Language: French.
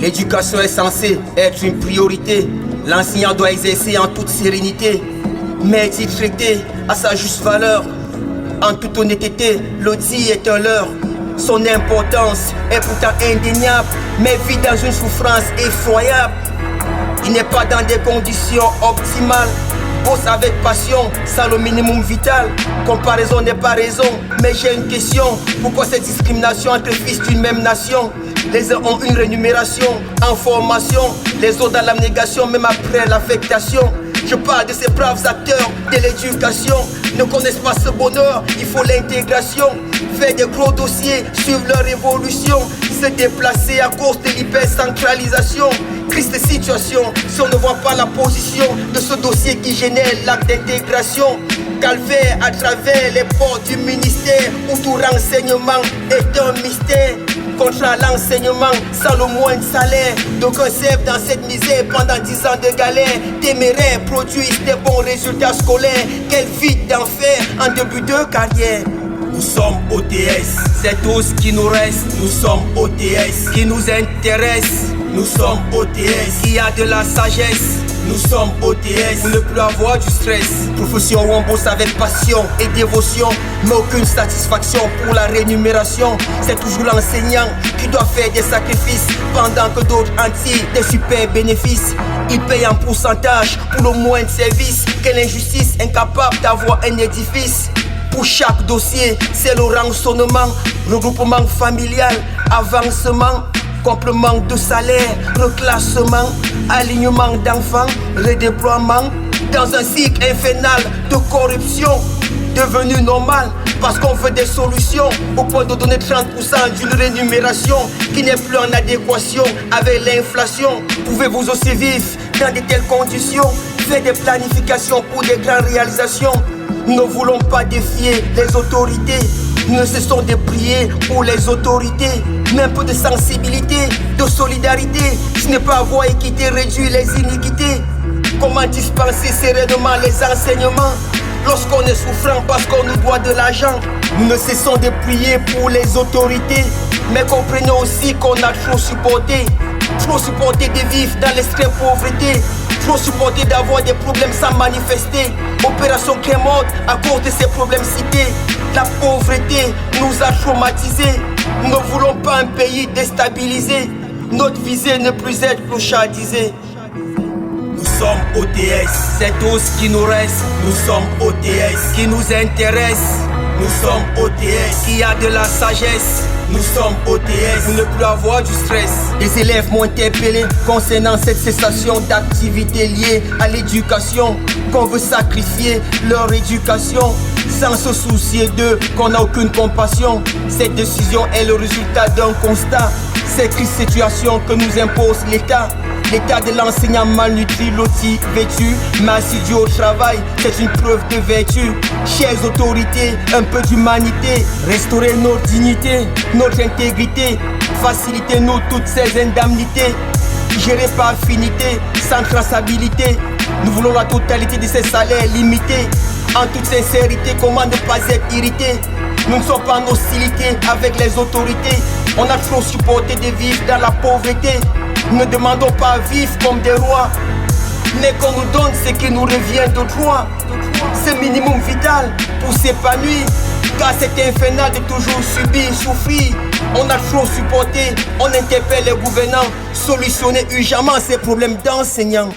L'éducation est censée être une priorité. L'enseignant doit exercer en toute sérénité, mais est-il traité à sa juste valeur? En toute honnêteté, l'audit est un leurre. Son importance est pourtant indéniable, mais vit dans une souffrance effroyable. Il n'est pas dans des conditions optimales. Bosse avec passion, sans le minimum vital. Comparaison n'est pas raison, mais j'ai une question. Pourquoi cette discrimination entre fils d'une même nation? Les uns ont une rémunération en formation, les autres dans l'abnégation, même après l'affectation. Je parle de ces braves acteurs de l'éducation. Ne connaissent pas ce bonheur, il faut l'intégration. Faire des gros dossiers, suivre leur évolution, se déplacer à cause de l'hypercentralisation. Triste situation, si on ne voit pas la position de ce dossier qui génère l'acte d'intégration. Calvaire à travers les portes du ministère, où tout renseignement est un mystère. Contre l'enseignement, sans le moindre salaire. D'aucuns servent dans cette misère pendant 10 ans de galère. Téméraires produisent des bons résultats scolaires. Quelle vie d'enfer en début de carrière. Nous sommes OTS, c'est tout ce qui nous reste. Nous sommes OTS, qui nous intéresse. Nous sommes OTS, qui a de la sagesse. Nous sommes OTS, pour ne plus avoir du stress. Profession où on bosse avec passion et dévotion, mais aucune satisfaction pour la rémunération. C'est toujours l'enseignant qui doit faire des sacrifices, pendant que d'autres en tirent des super bénéfices. Il paye en pourcentage pour le moindre service. Quelle injustice, incapable d'avoir un édifice. Pour chaque dossier, c'est le rançonnement, regroupement familial, avancement, complément de salaire, reclassement, alignement d'enfants, redéploiement, dans un cycle infernal de corruption, devenu normal parce qu'on veut des solutions, au point de donner 30% d'une rémunération qui n'est plus en adéquation avec l'inflation. Pouvez-vous aussi vivre dans de telles conditions, faire des planifications pour des grandes réalisations? Nous ne voulons pas défier les autorités, nous ne cessons de prier pour les autorités. Mais un peu de sensibilité, de solidarité, ce n'est pas avoir équité, réduire les iniquités. Comment dispenser sereinement les enseignements lorsqu'on est souffrant parce qu'on nous doit de l'argent? Nous ne cessons de prier pour les autorités, mais comprenons aussi qu'on a trop supporté de vivre dans l'extrême pauvreté, trop supporté d'avoir des problèmes sans manifester. Opération Crémote à cause de ces problèmes cités. La pauvreté nous a traumatisés. Nous ne voulons pas un pays déstabilisé. Notre visée ne plus être clochardisée. Nous sommes OTS, c'est tout ce qui nous reste. Nous sommes OTS, qui nous intéresse. Nous sommes OTS, qui a de la sagesse. Nous sommes OTS, pour ne plus avoir du stress. Les élèves m'ont interpellé concernant cette cessation d'activités liées à l'éducation, qu'on veut sacrifier leur éducation sans se soucier d'eux, qu'on n'a aucune compassion. Cette décision est le résultat d'un constat. Cette triste situation que nous impose l'État. L'état de l'enseignant malnutri, loti, vêtu, mais assidu au travail, c'est une preuve de vertu. Chères autorités, un peu d'humanité, restaurer notre dignité, notre intégrité, facilitez-nous toutes ces indemnités, gérées par affinité, sans traçabilité. Nous voulons la totalité de ces salaires limités. En toute sincérité, comment ne pas être irrité? Nous ne sommes pas en hostilité avec les autorités. On a trop supporté de vivre dans la pauvreté. Nous ne demandons pas à vivre comme des rois, mais qu'on nous donne ce qui nous revient de droit. C'est minimum vital pour s'épanouir, car c'est infernal de toujours subir, souffrir. On a trop supporté, on interpelle les gouvernants, solutionner urgemment ces problèmes d'enseignants.